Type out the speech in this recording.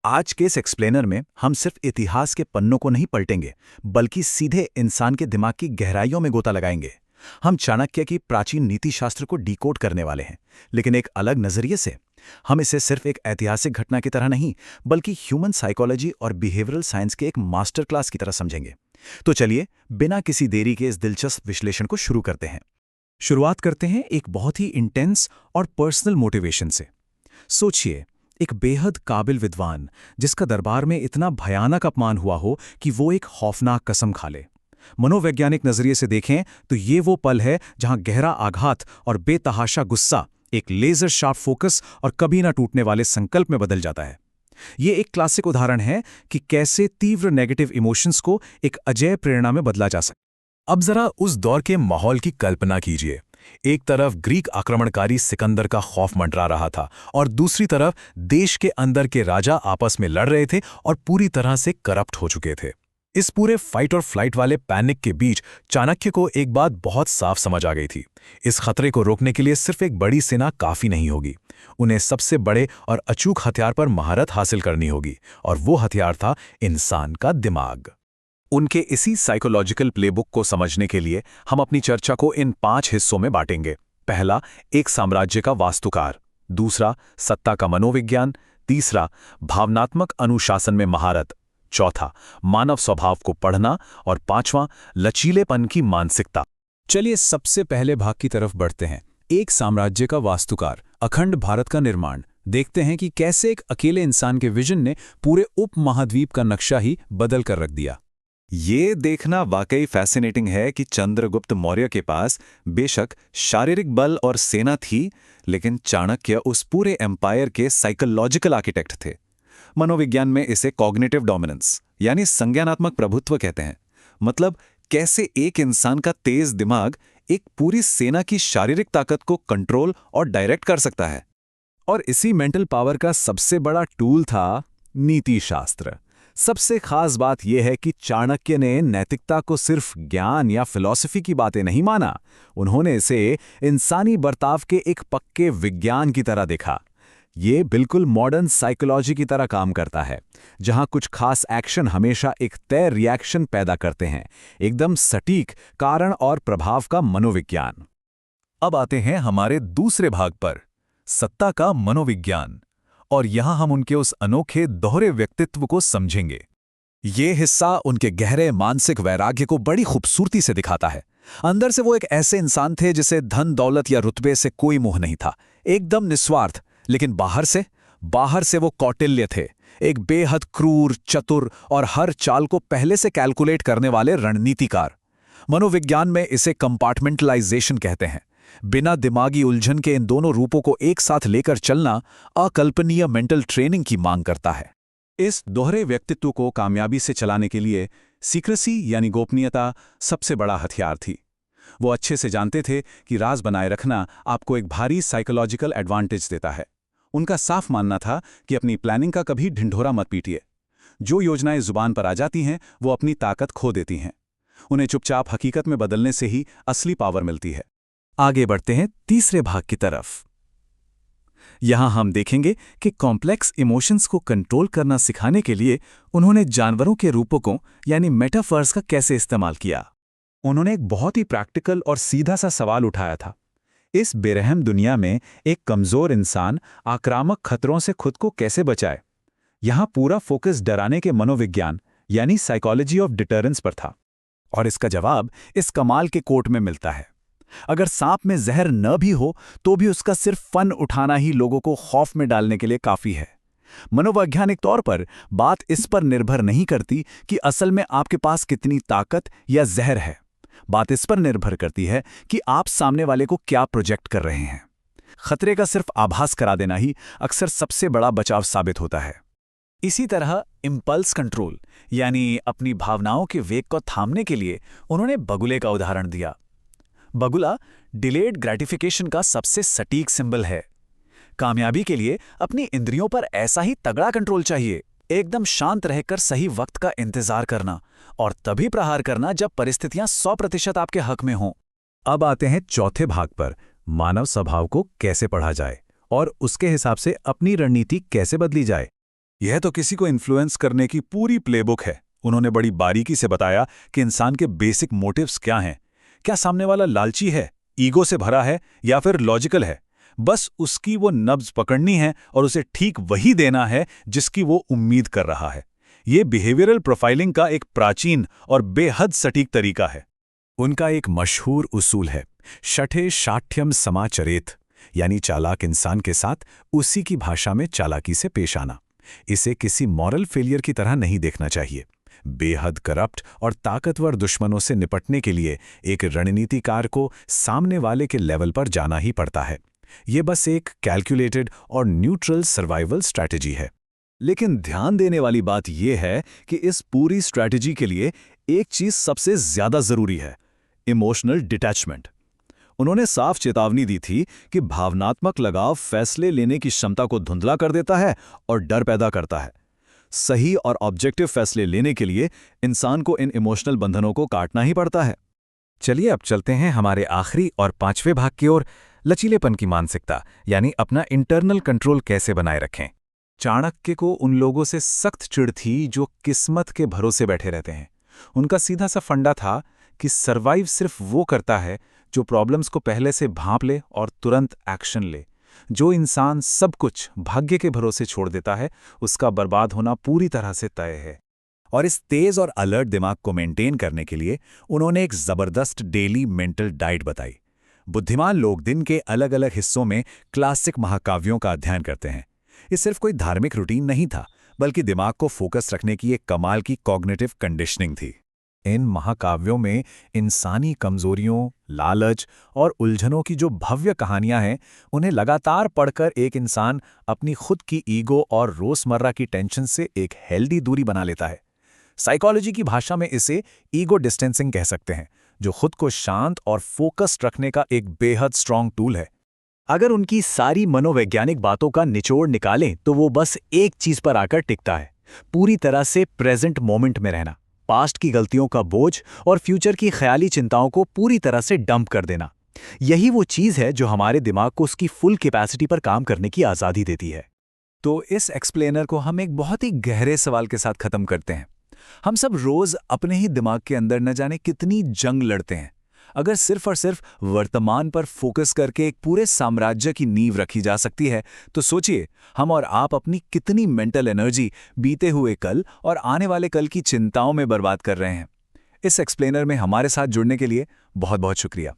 आज के इस एक्सप्लेनर में हम सिर्फ इतिहास के पन्नों को नहीं पलटेंगे, बल्कि सीधे इंसान के दिमाग की गहराइयों में गोता लगाएंगे। हम चाणक्य की प्राचीन नीति शास्त्र को डिकोड करने वाले हैं, लेकिन एक अलग नजरिए से। हम इसे सिर्फ एक ऐतिहासिक घटना की तरह नहीं, बल्कि ह्यूमन साइकोलॉजी और बिहेवियरल साइंस के एक मास्टर क्लास की तरह समझेंगे। तो चलिए, बिना किसी देरी के इस दिलचस्प विश्लेषण को शुरू करते हैं। शुरुआत करते हैं एक बहुत ही इंटेंस और पर्सनल मोटिवेशन से। सोचिए, एक बेहद काबिल विद्वान जिसका दरबार में इतना भयानक अपमान हुआ हो कि वो एक खौफनाक कसम खा ले। मनोवैज्ञानिक नजरिए से देखें तो ये वो पल है जहां गहरा आघात और बेतहाशा गुस्सा एक लेजर शार्प फोकस और कभी ना टूटने वाले संकल्प में बदल जाता है। ये एक क्लासिक उदाहरण है कि कैसे तीव्र नेगेटिव इमोशंस को एक अजेय प्रेरणा में बदला जा सकता। अब जरा उस दौर के माहौल की कल्पना कीजिए। एक तरफ ग्रीक आक्रमणकारी सिकंदर का खौफ मंडरा रहा था और दूसरी तरफ देश के अंदर के राजा आपस में लड़ रहे थे और पूरी तरह से करप्ट हो चुके थे। इस पूरे फाइट और फ्लाइट वाले पैनिक के बीच चाणक्य को एक बात बहुत साफ समझ आ गई थी। इस खतरे को रोकने के लिए सिर्फ एक बड़ी सेना काफी नहीं होगी। उन्हें सबसे बड़े और अचूक हथियार पर महारत हासिल करनी होगी, और वो हथियार था इंसान का दिमाग। उनके इसी साइकोलॉजिकल प्लेबुक को समझने के लिए हम अपनी चर्चा को इन 5 हिस्सों में बांटेंगे। पहला, एक साम्राज्य का वास्तुकार। दूसरा, सत्ता का मनोविज्ञान। तीसरा, भावनात्मक अनुशासन में महारत। चौथा, मानव स्वभाव को पढ़ना। और पांचवां, लचीलेपन की मानसिकता। चलिए सबसे पहले भाग की तरफ बढ़ते हैं। एक साम्राज्य का वास्तुकार, अखंड भारत का निर्माण। देखते हैं कि कैसे एक अकेले इंसान के विजन ने पूरे उपमहाद्वीप का नक्शा ही बदल कर रख दिया। ये देखना वाकई फैसिनेटिंग है कि चंद्रगुप्त मौर्य के पास बेशक शारीरिक बल और सेना थी, लेकिन चाणक्य उस पूरे एम्पायर के साइकोलॉजिकल आर्किटेक्ट थे। मनोविज्ञान में इसे कॉग्निटिव डोमिनेंस यानी संज्ञानात्मक प्रभुत्व कहते हैं। मतलब कैसे एक इंसान का तेज दिमाग एक पूरी सेना की शारीरिक ताकत को कंट्रोल और डायरेक्ट कर सकता है। और इसी मेंटल पावर का सबसे बड़ा टूल था नीति शास्त्र। सबसे खास बात यह है कि चाणक्य ने नैतिकता को सिर्फ ज्ञान या फिलॉसफी की बातें नहीं माना, उन्होंने इसे इंसानी बर्ताव के एक पक्के विज्ञान की तरह देखा। ये बिल्कुल मॉडर्न साइकोलॉजी की तरह काम करता है, जहां कुछ खास एक्शन हमेशा एक तय रिएक्शन पैदा करते हैं। एकदम सटीक कारण और प्रभाव का मनोविज्ञान। अब आते हैं हमारे दूसरे भाग पर, सत्ता का मनोविज्ञान। और यहां हम उनके उस अनोखे दोहरे व्यक्तित्व को समझेंगे। ये हिस्सा उनके गहरे मानसिक वैराग्य को बड़ी खूबसूरती से दिखाता है। अंदर से वो एक ऐसे इंसान थे जिसे धन दौलत या रुतबे से कोई मोह नहीं था, एकदम निस्वार्थ। लेकिन बाहर से वो कौटिल्य थे, एक बेहद क्रूर, चतुर और हर चाल को पहले से कैलकुलेट करने वाले रणनीतिकार। मनोविज्ञान में इसे कंपार्टमेंटलाइजेशन कहते हैं। बिना दिमागी उलझन के इन दोनों रूपों को एक साथ लेकर चलना अकल्पनीय मेंटल ट्रेनिंग की मांग करता है। इस दोहरे व्यक्तित्व को कामयाबी से चलाने के लिए सीक्रेसी यानी गोपनीयता सबसे बड़ा हथियार थी। वो अच्छे से जानते थे कि राज बनाए रखना आपको एक भारी साइकोलॉजिकल एडवांटेज देता है। उनका साफ मानना था कि अपनी प्लानिंग का कभी ढिंढोरा मत पीटिए। जो योजनाएं जुबान पर आ जाती हैं वो अपनी ताकत खो देती हैं। उन्हें चुपचाप हकीकत में बदलने से ही असली पावर मिलती है। आगे बढ़ते हैं तीसरे भाग की तरफ। यहां हम देखेंगे कि कॉम्प्लेक्स इमोशंस को कंट्रोल करना सिखाने के लिए उन्होंने जानवरों के रूपों को यानी मेटाफर्स का कैसे इस्तेमाल किया। उन्होंने एक बहुत ही प्रैक्टिकल और सीधा सा सवाल उठाया था। इस बेरहम दुनिया में एक कमजोर इंसान आक्रामक खतरों से खुद को कैसे बचाए। यहां पूरा फोकस डराने के मनोविज्ञान यानी साइकोलॉजी ऑफ डिटरेंस पर था। और इसका जवाब इस कमाल के कोट में मिलता है। अगर सांप में जहर न भी हो तो भी उसका सिर्फ फन उठाना ही लोगों को खौफ में डालने के लिए काफी है। मनोवैज्ञानिक तौर पर बात इस पर निर्भर नहीं करती कि असल में आपके पास कितनी ताकत या जहर है। बात इस पर निर्भर करती है कि आप सामने वाले को क्या प्रोजेक्ट कर रहे हैं। खतरे का सिर्फ आभास करा देना ही अक्सर सबसे बड़ा बचाव साबित होता है। इसी तरह इंपल्स कंट्रोल यानी अपनी भावनाओं के वेग को थामने के लिए उन्होंने बगुले का उदाहरण दिया। बगुला डिलेड ग्रेटिफिकेशन का सबसे सटीक सिंबल है। कामयाबी के लिए अपनी इंद्रियों पर ऐसा ही तगड़ा कंट्रोल चाहिए, एकदम शांत रहकर सही वक्त का इंतजार करना और तभी प्रहार करना जब परिस्थितियां 100% आपके हक में हों। अब आते हैं चौथे भाग पर, मानव स्वभाव को कैसे पढ़ा जाए और उसके हिसाब से अपनी रणनीति कैसे बदली जाए। यह तो किसी को इन्फ्लुएंस करने की पूरी प्लेबुक है। उन्होंने बड़ी बारीकी से बताया कि इंसान के बेसिक मोटिव्स क्या हैं। क्या सामने वाला लालची है, ईगो से भरा है या फिर लॉजिकल है। बस उसकी वो नब्ज पकड़नी है और उसे ठीक वही देना है जिसकी वो उम्मीद कर रहा है। ये बिहेवियरल प्रोफाइलिंग का एक प्राचीन और बेहद सटीक तरीका है। उनका एक मशहूर उसूल है, शठे शाठ्यम समाचरेत, यानी चालाक इंसान के साथ उसी की भाषा में चालाकी से पेश आना। इसे किसी मॉरल फेलियर की तरह नहीं देखना चाहिए। बेहद करप्ट और ताकतवर दुश्मनों से निपटने के लिए एक रणनीतिकार को सामने वाले के लेवल पर जाना ही पड़ता है। ये बस एक कैलकुलेटेड और न्यूट्रल सर्वाइवल स्ट्रैटेजी है। लेकिन ध्यान देने वाली बात यह है कि इस पूरी स्ट्रैटेजी के लिए एक चीज सबसे ज्यादा जरूरी है, इमोशनल डिटैचमेंट। उन्होंने साफ चेतावनी दी थी कि भावनात्मक लगाव फैसले लेने की क्षमता को धुंधला कर देता है और डर पैदा करता है। सही और ऑब्जेक्टिव फैसले लेने के लिए इंसान को इन इमोशनल बंधनों को काटना ही पड़ता है। चलिए अब चलते हैं हमारे आखिरी और 5वें भाग की ओर, लचीलेपन की मानसिकता, यानी अपना इंटरनल कंट्रोल कैसे बनाए रखें। चाणक्य को उन लोगों से सख्त चिढ़ थी जो किस्मत के भरोसे बैठे रहते हैं। उनका सीधा सा फंडा था कि सर्वाइव सिर्फ वो करता है जो प्रॉब्लम्स को पहले से भांप ले और तुरंत एक्शन ले। जो इंसान सब कुछ भाग्य के भरोसे छोड़ देता है, उसका बर्बाद होना पूरी तरह से तय है। और इस तेज और अलर्ट दिमाग को मेंटेन करने के लिए उन्होंने एक जबरदस्त डेली मेंटल डाइट बताई। बुद्धिमान लोग दिन के अलग अलग हिस्सों में क्लासिक महाकाव्यों का अध्ययन करते हैं। ये सिर्फ कोई धार्मिक रूटीन नहीं था, बल्कि दिमाग को फोकस रखने की एक कमाल की कॉग्निटिव कंडीशनिंग थी। इन महाकाव्यों में इंसानी कमजोरियों, लालच और उलझनों की जो भव्य कहानियां हैं, उन्हें लगातार पढ़कर एक इंसान अपनी खुद की ईगो और रोजमर्रा की टेंशन से एक हेल्दी दूरी बना लेता है। साइकोलॉजी की भाषा में इसे ईगो डिस्टेंसिंग कह सकते हैं, जो खुद को शांत और फोकस्ड रखने का एक बेहद स्ट्रांग टूल है। अगर उनकी सारी मनोवैज्ञानिक बातों का निचोड़ निकालें तो वो बस एक चीज पर आकर टिकता है, पूरी तरह से प्रेजेंट मोमेंट में रहना, पास्ट की गलतियों का बोझ और फ्यूचर की ख्याली चिंताओं को पूरी तरह से डंप कर देना। यही वो चीज है जो हमारे दिमाग को उसकी फुल कैपेसिटी पर काम करने की आज़ादी देती है। तो इस एक्सप्लेनर को हम एक बहुत ही गहरे सवाल के साथ खत्म करते हैं। हम सब रोज अपने ही दिमाग के अंदर न जाने कितनी जंग लड़ते हैं। अगर सिर्फ और सिर्फ वर्तमान पर फोकस करके एक पूरे साम्राज्य की नींव रखी जा सकती है, तो सोचिए हम और आप अपनी कितनी मेंटल एनर्जी बीते हुए कल और आने वाले कल की चिंताओं में बर्बाद कर रहे हैं। इस एक्सप्लेनर में हमारे साथ जुड़ने के लिए बहुत बहुत शुक्रिया।